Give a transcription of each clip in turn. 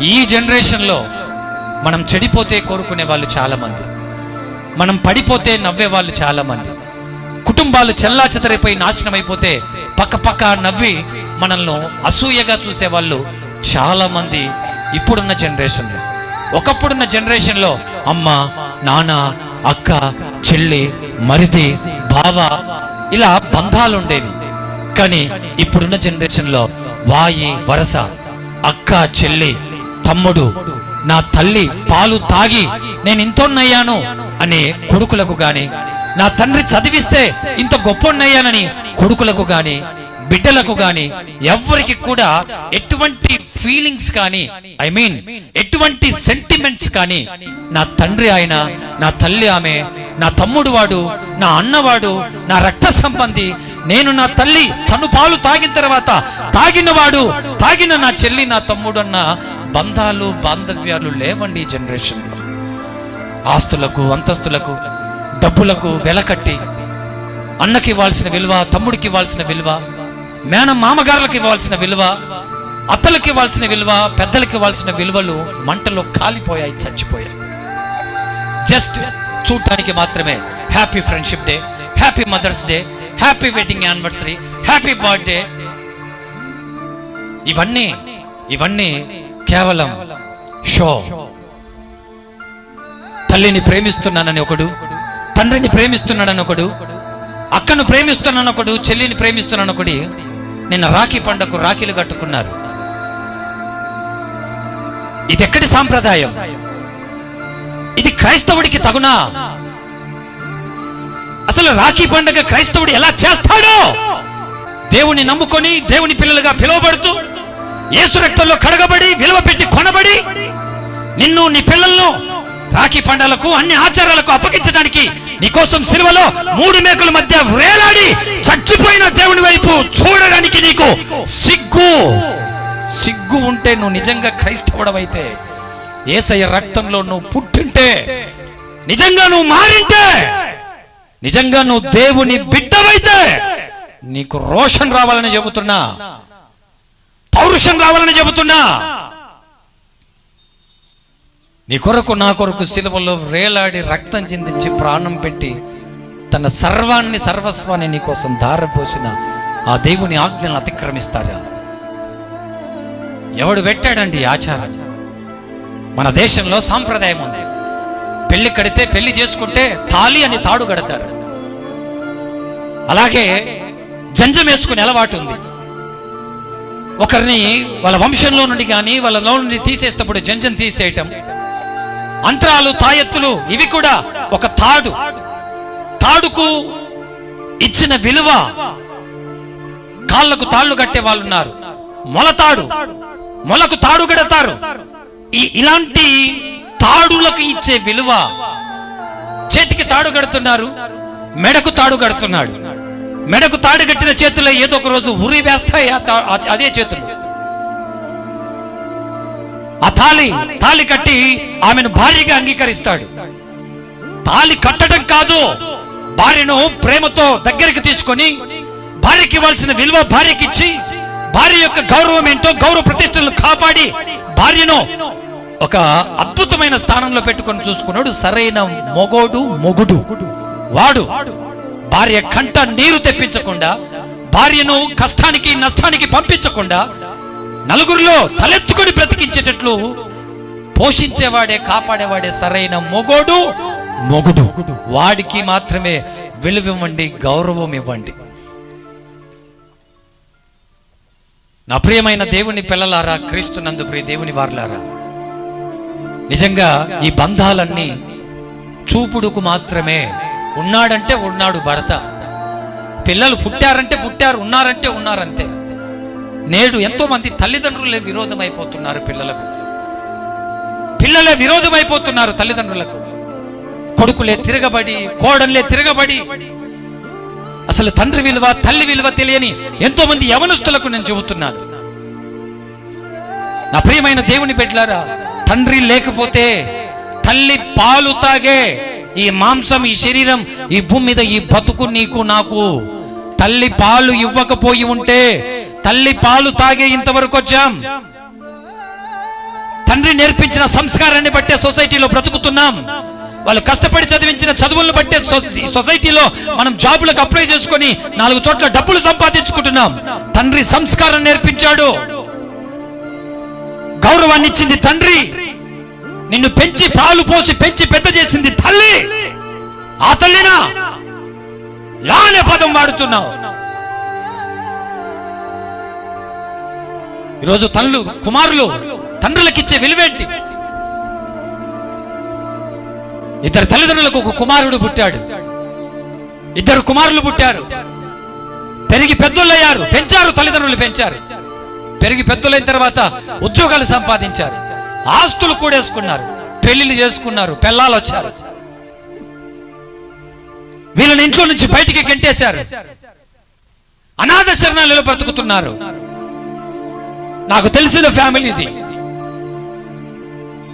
ఈ జనరేషన్లో మనం చెడిపోతే కోరుకునే వాళ్ళు చాలా మంది, మనం పడిపోతే నవ్వే వాళ్ళు చాలా మంది, కుటుంబాలు చెల్లాచెదరైపోయి నాశనం అయిపోతే పక్క పక్క నవ్వి మనల్ని అసూయగా చూసేవాళ్ళు చాలా మంది ఇప్పుడున్న జనరేషన్లో. ఒకప్పుడున్న జనరేషన్లో అమ్మ, నాన్న, అక్క, చెల్లి, మరిది, బావ ఇలా బంధాలు ఉండేవి. కానీ ఇప్పుడున్న జనరేషన్లో వాయి వరస, అక్క, చెల్లి, తమ్ముడు, నా తల్లి పాలు తాగి నేను ఇంతోన్నయ్యాను అనే కొడుకులకు గాని, నా తండ్రి చదివిస్తే ఇంత గొప్పన్నయ్యానని కొడుకులకు గాని బిడ్డలకు గాని ఎవరికి కూడా ఎటువంటి ఫీలింగ్స్ కానీ, ఐ మీన్ ఎటువంటి సెంటిమెంట్స్ కానీ, నా తండ్రి ఆయన, నా తల్లి ఆమె, నా తమ్ముడు వాడు, నా అన్నవాడు, నా రక్త సంబంధి, నేను నా తల్లి చనుపాలు తాగిన తర్వాత తాగినవాడు, తాగిన నా చెల్లి, నా తమ్ముడు అన్న బంధాలు బాంధవ్యాలు లేవండి ఈ జనరేషన్లో. ఆస్తులకు, అంతస్తులకు, డబ్బులకు వెలకట్టి అన్నకి ఇవ్వాల్సిన విలువ, తమ్ముడికి ఇవ్వాల్సిన విలువ, మామగారులకు ఇవ్వాల్సిన విలువ, అత్తలకి ఇవ్వాల్సిన విలువ, పెద్దలకి ఇవ్వాల్సిన విలువలు మంటలో కాలిపోయాయి, చచ్చిపోయాయి. జస్ట్ చూడటానికి మాత్రమే happy friendship day, happy mother's day, happy wedding anniversary, happy birthday, ఇవన్నీ కేవలం షో. తల్లిని ప్రేమిస్తున్నానని ఒకడు, తండ్రిని ప్రేమిస్తున్నాడని ఒకడు, అక్కను ప్రేమిస్తున్నాను ఒకడు, చెల్లిని ప్రేమిస్తున్నాను ఒకటి నిన్న రాఖీ పండగకు రాఖీలు కట్టుకున్నారు. ఇది ఎక్కడి సాంప్రదాయం? ఇది క్రైస్తవుడికి తగునా? అసలు రాఖీ పండగ క్రైస్తవుడు ఎలా చేస్తాడో? దేవుని నమ్ముకొని దేవుని పిల్లలుగా పిలువబడుతూ యేసు రక్తంలో కడగబడి విలువ పెట్టి కొనబడి నిన్ను, నీ పిల్లలను రాఖీ పండగలకు అన్ని ఆచారాలకు అప్పగించడానికి నీకోసం సిలువలో 3 మేకుల మధ్య వేలాడి చచ్చిపోయిన దేవుని వైపు చూడడానికి నీకు సిగ్గు ఉంటే, నువ్వు నిజంగా క్రైస్తవుడవైతే, యేసయ్య రక్తంలో నువ్వు పుట్టింటే, నిజంగా నువ్వు మారింటే, నిజంగా నువ్వు దేవుని బిడ్డవైతే నీకు రోషన్ రావాలని చెబుతున్నా, పౌరుషం రావాలని చెబుతున్నా. నీ కొరకు, నా కొరకు సిలువలో వేలాడి రక్తం చిందించి ప్రాణం పెట్టి తన సర్వస్వాన్ని నీ కోసం ధారపోసిన ఆ దేవుని ఆజ్ఞలను అతిక్రమిస్తారా? ఎవడు పెట్టాడండి ఆచారం? మన దేశంలో సాంప్రదాయం ఉంది. పెళ్లి కడితే, పెళ్లి చేసుకుంటే తాళి అని తాడు కడతారు. అలాగే జంజం వేసుకునే అలవాటు ఉంది. ఒకరిని వాళ్ళ వంశంలో నుండి కానీ వాళ్ళలో నుండి తీసేటప్పుడు జంజం తీసేయటం, అంతరాలు, తాయెత్తులు, ఇవి కూడా ఒక తాడుకు ఇచ్చిన విలువ. కాళ్ళకు తాళ్లు కట్టే వాళ్ళు ఉన్నారు, మొలకు తాడు కడతారు. ఇలాంటి తాడులకు ఇచ్చే విలువ. చేతికి తాడు కడుతున్నారు, మెడకు తాడు కడుతున్నాడు. మెడకు తాడు కట్టిన చేతుల్లో ఏదో ఒక రోజు ఉరి వేస్తాయి అదే చేతులు. ఆ తాళి కట్టి ఆమెను భార్యగా అంగీకరిస్తాడు. తాళి కట్టడం కాదు, భార్యను ప్రేమతో దగ్గరికి తీసుకొని భార్యకి ఇవ్వాల్సిన విలువ భార్యకిచ్చి, భార్య యొక్క గౌరవం ఏంటో, గౌరవ ప్రతిష్టలను కాపాడి భార్యను ఒక అద్భుతమైన స్థానంలో పెట్టుకొని చూసుకున్నాడు సరైన మొగుడు. వాడు భార్య కంట నీరు తెప్పించకుండా, భార్యను కష్టానికి నష్టానికి పంపించకుండా, నలుగురిలో తలెత్తుకొని బ్రతికించేటట్లు పోషించేవాడే, కాపాడేవాడే సరైన మొగుడు. వాడికి మాత్రమే విలువ ఇవ్వండి, గౌరవం ఇవ్వండి. నా ప్రియమైన దేవుని పిల్లలారా, క్రీస్తునందు ప్రియ దేవుని వారలారా, నిజంగా ఈ బంధాలన్నీ చూపుడుకు మాత్రమే. ఉన్నాడంటే ఉన్నాడు భర్త, పిల్లలు పుట్టారంటే పుట్టారు, ఉన్నారంటే ఉన్నారంతే. నేడు ఎంతో మంది తల్లిదండ్రులే విరోధమైపోతున్నారు పిల్లలకు, పిల్లలే విరోధమైపోతున్నారు తల్లిదండ్రులకు. కొడుకులే తిరగబడి, కోడళ్ళే తిరగబడి, అసలు తండ్రి విలువ, తల్లి విలువ తెలియని ఎంతో మంది యవనస్తులకు నేను చెబుతున్నాను. నా ప్రియమైన దేవుని బిడ్డలారా, తండ్రి లేకపోతే, తల్లి పాలు తాగే ఈ మాంసం, ఈ శరీరం, ఈ భూమి మీద ఈ బతుకు నీకు నాకు తల్లి పాలు ఇవ్వకపోయి ఉంటే, తల్లి పాలు తాగే ఇంతవరకు వచ్చాం. తండ్రి నేర్పించిన సంస్కారాన్ని బట్టే సొసైటీలో బ్రతుకుతున్నాం. వాళ్ళు కష్టపడి చదివించిన చదువులను బట్టే సొసైటీలో మనం జాబులకు అప్లై చేసుకొని 4 చోట్ల డబ్బులు సంపాదించుకుంటున్నాం. తండ్రి సంస్కారం నేర్పించాడు, గౌరవాన్ని ఇచ్చింది తండ్రి. నిన్ను పెంచి పాలు పోసి పెంచి పెద్ద చేసింది తల్లి. ఆ తల్లినా లా అనే పదం వాడుతున్నావు. ఈరోజు కుమారులు తండ్రులకిచ్చే విలువేంటి? ఇద్దరు తల్లిదండ్రులకు ఒక కుమారుడు పుట్టాడు, 2 కుమారులు పుట్టారు, పెరిగి పెద్దోళ్ళయ్యారు, పెంచారు, తల్లిదండ్రులు పెంచారు. పెరిగి పెద్దోళ్ళైన తర్వాత ఉద్యోగాలు సంపాదించారు, ఆస్తులు కూడేసుకున్నారు, పెళ్లిళ్ళు చేసుకున్నారు, పెళ్ళాలు వచ్చారు. వీళ్ళని ఇంట్లో నుంచి బయటికి గెంటేశారు, అనాథ శరణాలయంలో బ్రతుకుతున్నారు. నాకు తెలిసిన ఫ్యామిలీ ఇది.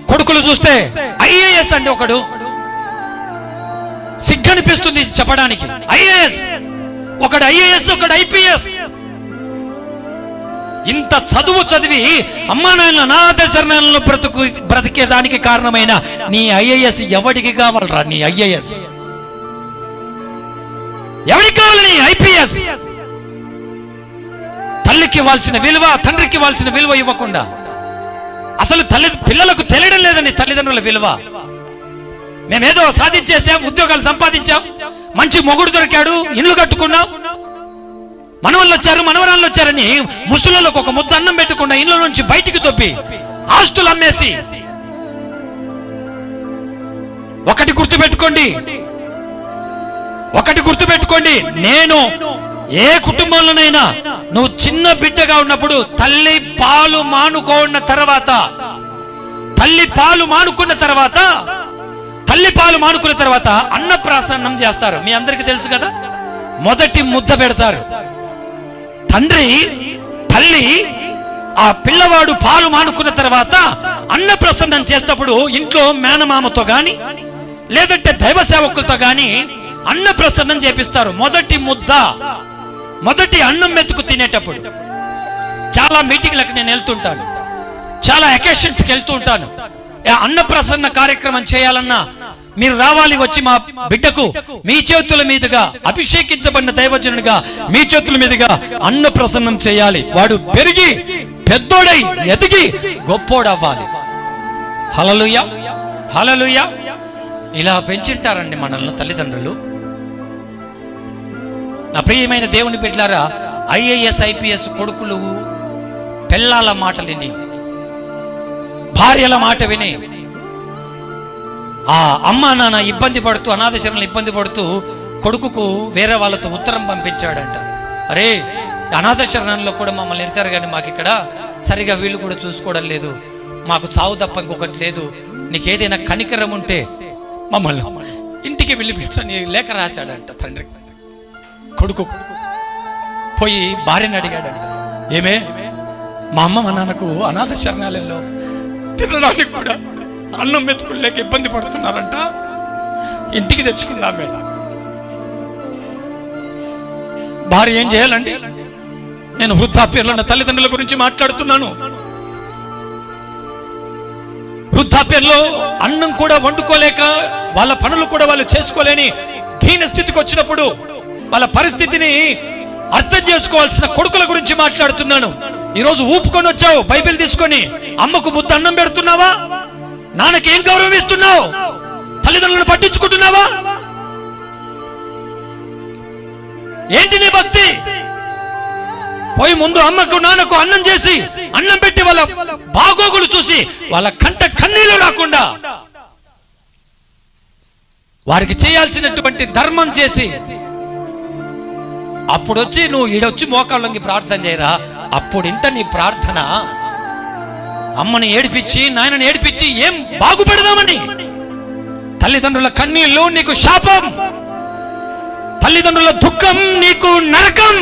కొడుకులు చూస్తే ఐఏఎస్ అంటే ఒకడు, సిగ్గనిపిస్తుంది చెప్పడానికి. ఐఏఎస్ ఒకడు, ఐఏఎస్ ఒకడు ఐపీఎస్. ఇంత చదువు చదివి అమ్మా నాయన అనాథ శరణాలయంలో బ్రతికేదానికి కారణమైన నీ ఐఏఎస్ ఎవడికి కావాలరా? నీ ఐఏఎస్ ఎవరికి కావాలి? నీ ఐపీఎస్. తల్లికి ఇవ్వాల్సిన విలువ, తండ్రికి ఇవ్వాల్సిన విలువ ఇవ్వకుండా అసలు పిల్లలకు తెలియడం లేదని తల్లిదండ్రుల విలువ. మేమేదో సాధించేసాం, ఉద్యోగాలు సంపాదించాం, మంచి మొగుడు దొరికాడు, ఇల్లు కట్టుకున్నాం, మనవళ్ళు వచ్చారు, మనవరాళ్ళు వచ్చారని ముసలిలకు ఒక ముద్ద అన్నం పెట్టకుండా ఇళ్ళ నుంచి బయటికి తొప్పి ఆస్తులు అమ్మేసి. ఒకటి గుర్తుపెట్టుకోండి, నేను ఏ కుటుంబంలోనైనా నువ్వు చిన్న బిడ్డగా ఉన్నప్పుడు తల్లి పాలు మానుకున్న తర్వాత అన్నప్రాసన్నం చేస్తారు. మీ అందరికీ తెలుసు కదా. మొదటి ముద్ద పెడతారు. తల్లి ఆ పిల్లవాడు పాలు మానుకున్న తర్వాత అన్నప్రసన్నం చేసేటప్పుడు ఇంట్లో మేనమామతో గాని లేదంటే దైవ సేవకులతో గాని అన్నప్రసన్నం చేపిస్తారు. మొదటి అన్నం మెతుకు తినేటప్పుడు. చాలా మీటింగ్లకు నేను వెళ్తుంటాను, చాలా అకేషన్స్కి వెళ్తూ ఉంటాను. అన్నప్రసన్న కార్యక్రమం చేయాలన్నా మీరు రావాలి, వచ్చి మా బిడ్డకు మీ చేతుల మీదుగా అభిషేకించబడిన దైవజనుడిగా మీ చేతుల మీదుగా అన్నప్రసన్నం చేయాలి. వాడు పెరిగి పెద్దోడై ఎదిగి గొప్పోడవ్వాలి. హల్లెలూయా, హల్లెలూయా. ఇలా పెంచుంటారండి మనల్ని తల్లిదండ్రులు. నా ప్రియమైన దేవుని బిడ్డలారా, ఐఏఎస్ ఐపీఎస్ కొడుకులు పిల్లల మాట విని, భార్యల మాట విని ఆ అమ్మా నాన్న ఇబ్బంది పడుతూ, అనాథ శరణాలయంలో ఇబ్బంది పడుతూ కొడుకుకు వేరే వాళ్ళతో ఉత్తరం పంపించాడంట. అరే, అనాథ శరణాలయంలో కూడా మమ్మల్ని నిలిచారు కానీ మాకు ఇక్కడ సరిగా వీళ్ళు కూడా చూసుకోవడం లేదు, మాకు చావు తప్ప ఇంకొకటి లేదు, నీకేదైనా కనికరం ఉంటే మమ్మల్ని ఇంటికి పిలిపించని లేఖ రాశాడంట తండ్రి. కొడుకు పోయి భార్యని అడిగాడంట, ఏమే మా అమ్మ మా నాన్నకు అనాథ శరణాలయంలో తినడానికి కూడా అన్నం మెతుకులేక ఇబ్బంది పడుతున్నారంట, ఇంటికి తెచ్చుకుందామే. భార్య ఏం చేయాలండి? నేను వృద్ధాప్యంలో ఉన్న తల్లిదండ్రుల గురించి మాట్లాడుతున్నాను. వృద్ధాప్యంలో అన్నం కూడా వండుకోలేక వాళ్ళ పనులు కూడా వాళ్ళు చేసుకోలేని దీన స్థితికి వచ్చినప్పుడు వాళ్ళ పరిస్థితిని అర్థం చేసుకోవాల్సిన కొడుకుల గురించి మాట్లాడుతున్నాను. ఈరోజు ఊపుకొని వచ్చావు బైబిల్ తీసుకొని, అమ్మకు ముద్ద అన్నం పెడుతున్నావా? నాన్నకి ఏం గౌరవం ఇస్తున్నావు? తల్లిదండ్రులను పట్టించుకుంటున్నావా? ఏంటి నీ భక్తి? పోయి ముందు అమ్మకు నాన్నకు అన్నం చేసి అన్నం పెట్టి వాళ్ళ బాగోగులు చూసి వాళ్ళ కంట కన్నీళ్లు రాకుండా వారికి చేయాల్సినటువంటి ధర్మం చేసి అప్పుడు వచ్చి నువ్వు ఈడొచ్చి మోకాళ్ళొంగి ప్రార్థన చేయరా. అప్పుడు ఇంట నీ ప్రార్థన అమ్మని ఏడిపించి నాయనని ఏడిపించి ఏం బాగుపడదామని. తల్లిదండ్రుల కన్నీళ్లు నీకు శాపం, తల్లిదండ్రుల దుఃఖం నీకు నరకం.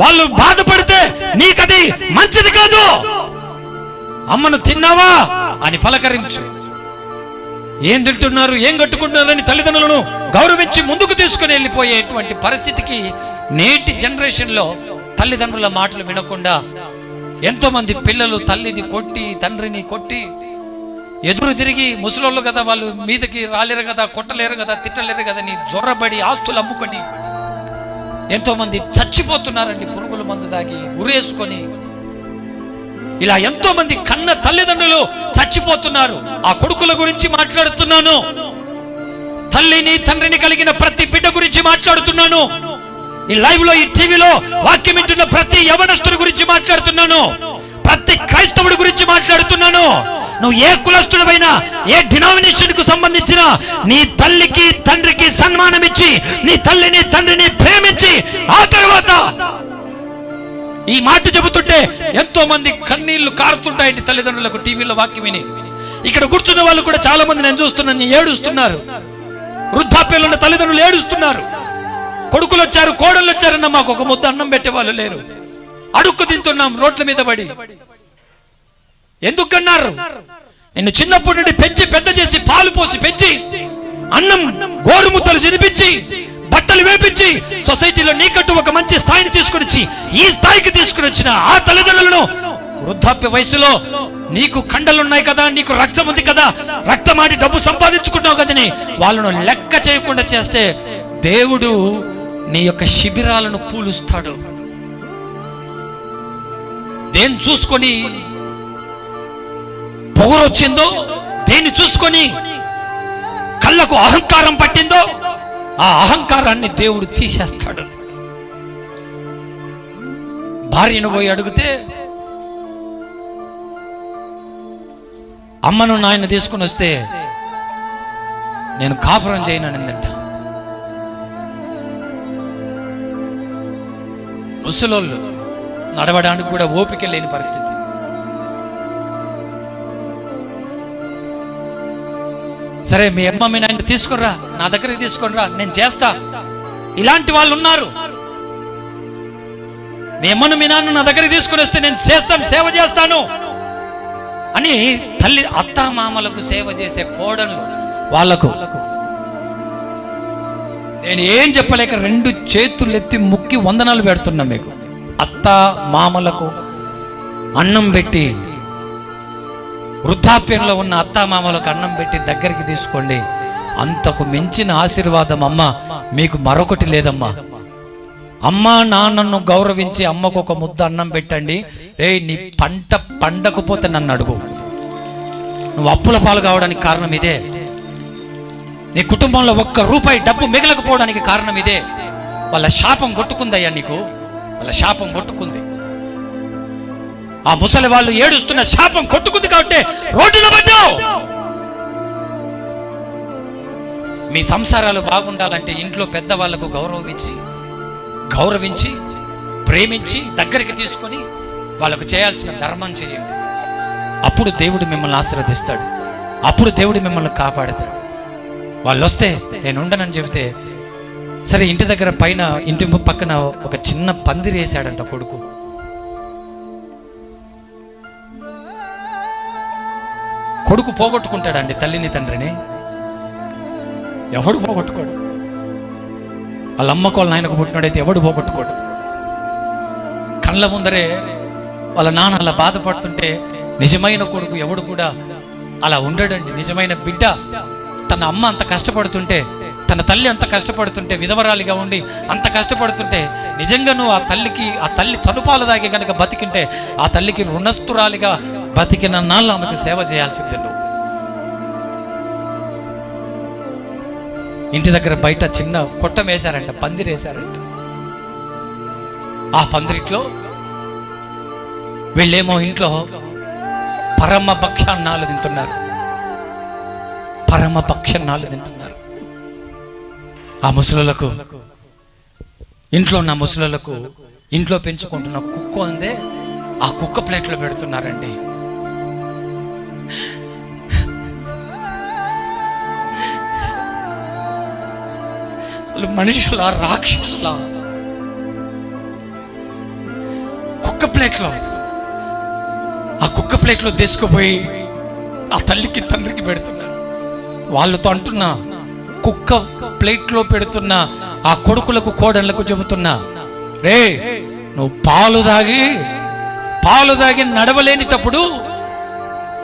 వాళ్ళు బాధపడితే నీకది మంచిది కాదు. అమ్మను తిన్నావా అని పలకరించు. ఏం తింటున్నారు, ఏం కట్టుకుంటున్నారని తల్లిదండ్రులను గౌరవించి ముందుకు తీసుకుని వెళ్ళిపోయేటువంటి పరిస్థితికి నేటి జనరేషన్లో తల్లిదండ్రుల మాటలు వినకుండా ఎంతో మంది పిల్లలు తల్లిని కొట్టి తండ్రిని కొట్టి ఎదురు తిరిగి ముసలోళ్ళు కదా, వాళ్ళు మీదకి రాలేరు కదా, కొట్టలేరు కదా, తిట్టలేరు కదా, నీ జొర్రబడి ఆస్తులు అమ్ముకొని ఎంతో మంది చచ్చిపోతున్నారండి, పురుగుల మందు దాగి ఉరేసుకొని. ఇలా ఎంతో మంది కన్న తల్లిదండ్రులు చచ్చిపోతున్నారు. ఆ కొడుకుల గురించి మాట్లాడుతున్నాను, తల్లిని తండ్రిని కలిగిన ప్రతి బిడ్డ గురించి మాట్లాడుతున్నాను, ఈ లైవ్ లో ఈ టీవీలో వాక్యం వింటున్న ప్రతి యవనస్తుడి గురించి మాట్లాడుతున్నాను, ప్రతి క్రైస్తవుడి గురించి మాట్లాడుతున్నాను. నువ్వు ఏ కులస్తుడివైనా, ఏ డినామినేషన్ కు సంబంధించిన నీ తల్లికి తండ్రికి సన్మానం ఇచ్చి, నీ తల్లిని తండ్రిని ప్రేమించి, ఆ తర్వాత ఈ మాట చెబుతుంటే ఎంతో మంది కన్నీళ్లు కారుతుంటాయండి తల్లిదండ్రులకు టీవీలో వాక్యం విని. ఇక్కడ కూర్చున్న వాళ్ళు కూడా చాలా మంది నేను చూస్తున్నాను ఏడుస్తున్నారు. వృద్ధాప్యంలో ఉన్న తల్లిదండ్రులు ఏడుస్తున్నారు. కొడుకులు వచ్చారు, కోడళ్ళు వచ్చారన్న మాకు ఒక ముద్ద అన్నం పెట్టే వాళ్ళు లేరు. అడుక్కు తింటున్నాం రోడ్ల మీద పడి. ఎందుకన్నారు? నిన్ను చిన్నప్పటి నుండి పెంచి పెద్ద చేసి, పాలు పోసి పెంచి, అన్నం గోరుముద్దలు తినిపించి, బట్టలు వేపించి, సొసైటీలో నీకంటూ ఒక మంచి స్థాయిని తీసుకుని వచ్చి, ఈ స్థాయికి తీసుకుని వచ్చిన ఆ తల్లిదండ్రులను వృద్ధాప్య వయసులో నీకు కండలున్నాయి కదా, నీకు రక్తం ఉంది కదా, రక్తమాడి డబ్బు సంపాదించుకుంటావు కదని వాళ్ళను లెక్క చేయకుండా చేస్తే దేవుడు నీ యొక్క శిబిరాలను కూలుస్తాడు. దేన్ని చూసుకొని పొగరొచ్చిందో, దేన్ని చూసుకొని కళ్ళకు అహంకారం పట్టిందో, ఆ అహంకారాన్ని దేవుడు తీసేస్తాడు. భార్యను పోయి అడిగితే అమ్మను నాయన తీసుకుని వస్తే నేను కాపురం చేయననిందంట. ముసలోళ్ళు నడవడానికి కూడా ఓపిక లేని పరిస్థితి. సరే మీ అమ్మ మీ నాయన తీసుకునిరా, నా దగ్గరికి తీసుకునిరా, నేను చేస్తా. ఇలాంటి వాళ్ళు ఉన్నారు. మీ అమ్మను మీ నాన్న నా దగ్గరికి తీసుకుని వస్తే నేను చేస్తాను, సేవ చేస్తాను అని తల్లి అత్త మామలకు సేవ చేసే కోడళ్ళు వాళ్లకు నేను ఏం చెప్పలేక 2 చేతులు ఎత్తి ముక్కి వందనాలు పెడుతున్నా. మీకు అత్త మామలకు అన్నం పెట్టి, వృద్ధాప్యంలో ఉన్న అత్త మామలకు అన్నం పెట్టి దగ్గరికి తీసుకోండి. అంతకు మించిన ఆశీర్వాదం అమ్మ మీకు మరొకటి లేదమ్మా. అమ్మా నాన్నను గౌరవించి అమ్మకు ఒక ముద్ద అన్నం పెట్టండి. రే నీ పంట పండకపోతే నన్ను అడుగు. నువ్వు అప్పుల పాలు కావడానికి కారణం ఇదే. నీ కుటుంబంలో ₹1 డబ్బు మిగలకపోవడానికి కారణం ఇదే. వాళ్ళ శాపం కొట్టుకుందయ్యా నీకు, వాళ్ళ శాపం కొట్టుకుంది. ఆ ముసలి వాళ్ళు ఏడుస్తున్న శాపం కొట్టుకుంది కాబట్టి రోడ్డున పడ్డావు. మీ సంసారాలు బాగుండాలంటే ఇంట్లో పెద్దవాళ్లకు గౌరవించి ప్రేమించి దగ్గరికి తీసుకొని వాళ్ళకు చేయాల్సిన ధర్మం చేయండి. అప్పుడు దేవుడు మిమ్మల్ని ఆశీర్వదిస్తాడు, అప్పుడు దేవుడు మిమ్మల్ని కాపాడతాడు. వాళ్ళు వస్తే నేను ఉండనని చెబితే సరే, ఇంటి దగ్గర పైన ఇంటి పక్కన ఒక చిన్న పందిరి వేసాడంట కొడుకు. కొడుకు పోగొట్టుకుంటాడండి తల్లిని తండ్రిని. ఎవడు పోగొట్టుకోడు. వాళ్ళ అమ్మకు వాళ్ళ నాయనకు పుట్టినాడైతే ఎవడు పోగొట్టుకోడు. కళ్ళ ముందరే వాళ్ళ నాన్న అలా బాధపడుతుంటే నిజమైన కొడుకు ఎవడు కూడా అలా ఉండడండి. నిజమైన బిడ్డ తన అమ్మ అంత కష్టపడుతుంటే, తన తల్లి అంత కష్టపడుతుంటే, విధవరాలిగా ఉండి అంత కష్టపడుతుంటే, నిజంగా నువ్వు ఆ తల్లి తనుపాలు దాగి కనుక బతికింటే ఆ తల్లికి రుణస్థురాలిగా బతికిన నాళ్ళు ఆమెకు సేవ చేయాల్సిందే. నువ్వు ఇంటి దగ్గర బయట చిన్న కొట్టం వేశారంట, పందిరి వేశారంట. ఆ పందిరిట్లో వీళ్ళేమో ఇంట్లో పరమ భక్షాన్నాలు తింటున్నారు. ఆ ముసలులకు, ఇంట్లో ఉన్న ముసలులకు ఇంట్లో పెంచుకుంటున్న కుక్క ఉందే, ఆ కుక్క ప్లేట్లో పెడుతున్నారండి. మనుషుల రాక్షసుల కుక్క ప్లేట్లో, ఆ కుక్క ప్లేట్లో తీసుకుపోయి ఆ తల్లికి తండ్రికి పెడుతున్నారు. వాళ్ళతో అంటున్నా, కుక్క ప్లేట్లో పెడుతున్న ఆ కొడుకులకు కోడళ్లకు చెబుతున్నా, రే నువ్వు పాలు దాగి నడవలేనిటప్పుడు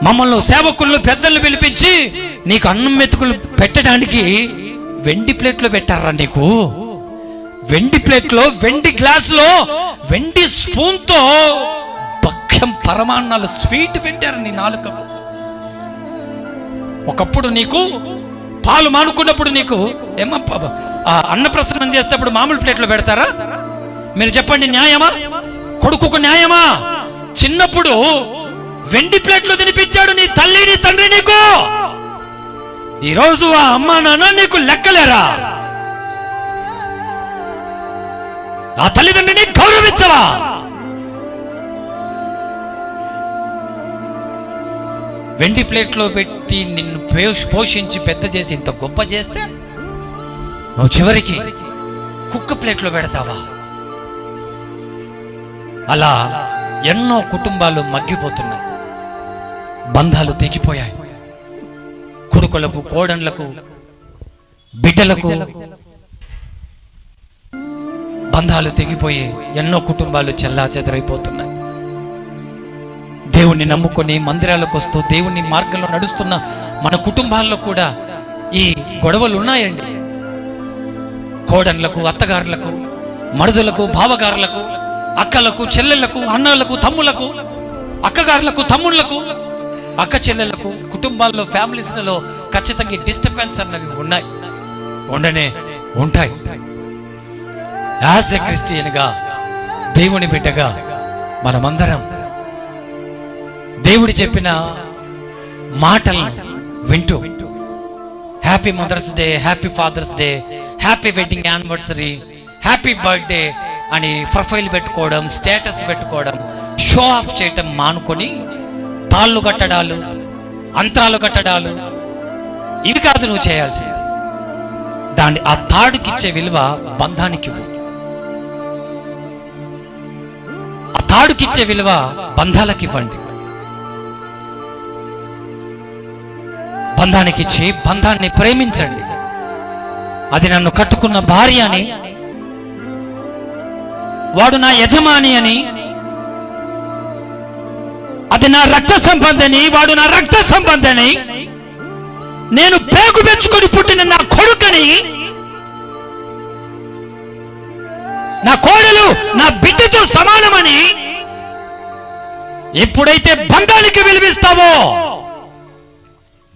మమ్మల్ని సేవకులను పెద్దలు పిలిపించి నీకు అన్నం మెతుకులు పెట్టడానికి వెండి ప్లేట్లో పెట్టారా? నీకు వెండి ప్లేట్లో, వెండి గ్లాసులో, వెండి స్పూన్తో భక్ష్యం పరమాన్నాలు స్వీట్ పెట్టారు నీ నాలుకకు. ఒకప్పుడు నీకు పాలు మానుకున్నప్పుడు నీకు అన్నప్రసన్నం చేసేటప్పుడు మామూలు ప్లేట్లో పెడతారా? మీరు చెప్పండి, న్యాయమా? కొడుకుకు న్యాయమా? చిన్నప్పుడు వెండి ప్లేట్లో తినిపించాడు నీ తల్లి నీ తండ్రి నీకు. ఈరోజు ఆ అమ్మా నాన్న నీకు లెక్కలేరా? ఆ తల్లిదండ్రిని గౌరవించవా? వెండి ప్లేట్లో పెట్టి నిన్ను పోషించి పెద్ద చేసి ఇంత గొప్ప చేస్తే నువ్వు చివరికి కుక్క ప్లేట్లో పెడతావా? అలా ఎన్నో కుటుంబాలు మగ్గిపోతున్నాయి, బంధాలు తెగిపోయాయి. కొడుకులకు, కోడన్లకు, బిడ్డలకు బంధాలు తెగిపోయి ఎన్నో కుటుంబాలు చెల్లాచెదరైపోతున్నాయి. దేవుణ్ణి నమ్ముకొని మందిరాలకు వస్తూ దేవుని మార్గంలో నడుస్తున్న మన కుటుంబాల్లో కూడా ఈ గొడవలు ఉన్నాయండి. కోడన్లకు, అత్తగారులకు, మరుదులకు, బావగారులకు, అక్కలకు, చెల్లెళ్లకు, అన్నలకు, తమ్ములకు, అక్కగారులకు, తమ్ముళ్లకు, అక్క చెల్లెళ్లకు, కుటుంబాల్లో, ఫ్యామిలీస్లలో ఖచ్చితంగా డిస్టర్బెన్స్ అన్నవి ఉన్నాయి, ఉండనే ఉంటాయి. యాజ్ ఎ క్రిస్టియన్గా, దేవుని బిడ్డగా మనమందరం దేవుడు చెప్పిన మాటలను వింటూ happy mother's day, happy father's day, happy wedding anniversary, happy birthday అని ప్రొఫైల్ పెట్టుకోవడం, స్టేటస్ పెట్టుకోవడం, షో ఆఫ్ చేయటం మానుకొని తాళ్ళు కట్టడాలు, అంతరాలు కట్టడాలు ఇవి కాదు నువ్వు చేయాల్సింది. దాన్ని ఆ తాడుకిచ్చే విలువ బంధానికి ఇవ్వు. ఆ తాడుకిచ్చే విలువ బంధాలకు ఇవ్వండి. బంధానికి ఇచ్చి బంధాన్ని ప్రేమించండి. అది నన్ను కట్టుకున్న భార్య అని, వాడు నా యజమాని అని, అది నా రక్త సంబంధని, వాడు నా రక్త సంబంధని, నేను పేగు పెంచుకొని పుట్టిన నా కొడుకని, నా కోడలు నా బిడ్డతో సమానమని ఎప్పుడైతే బంధానికి విలువిస్తావో,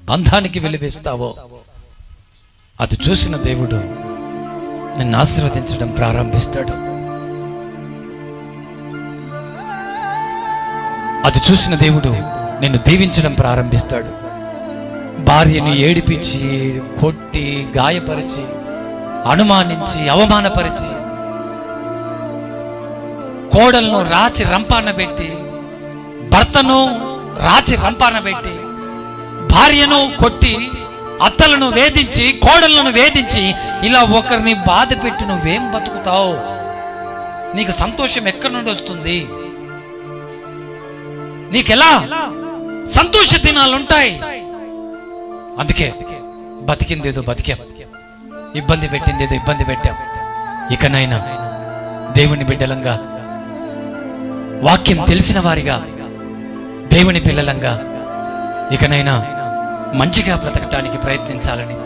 బంధానికి విలువిస్తావో అది చూసిన దేవుడు నిన్ను ఆశీర్వదించడం ప్రారంభిస్తాడు. అది చూసిన దేవుడు నిన్ను దీవించడం ప్రారంభిస్తాడు. భార్యను ఏడిపించి, కొట్టి, గాయపరిచి, అనుమానించి, అవమానపరిచి, కోడలను రాచి రంపాన పెట్టి, భర్తను రాచి రంపాన పెట్టి, భార్యను కొట్టి, అత్తలను వేధించి, కోడళ్లను వేధించి, ఇలా ఒకరిని బాధ పెట్టి నువ్వేం బతుకుతావు? నీకు సంతోషం ఎక్కడి నుండి వస్తుంది? నీకెలా సంతోష దినాలుంటాయి? అందుకే బతికిందేదో బతికాం, ఇబ్బంది పెట్టిందేదో ఇబ్బంది పెట్టాం. ఇకనైనా దేవుని బిడ్డలంగా, వాక్యం తెలిసిన వారిగా, దేవుని పిల్లలంగా ఇకనైనా మంచిగా బ్రతకటానికి ప్రయత్నించాలని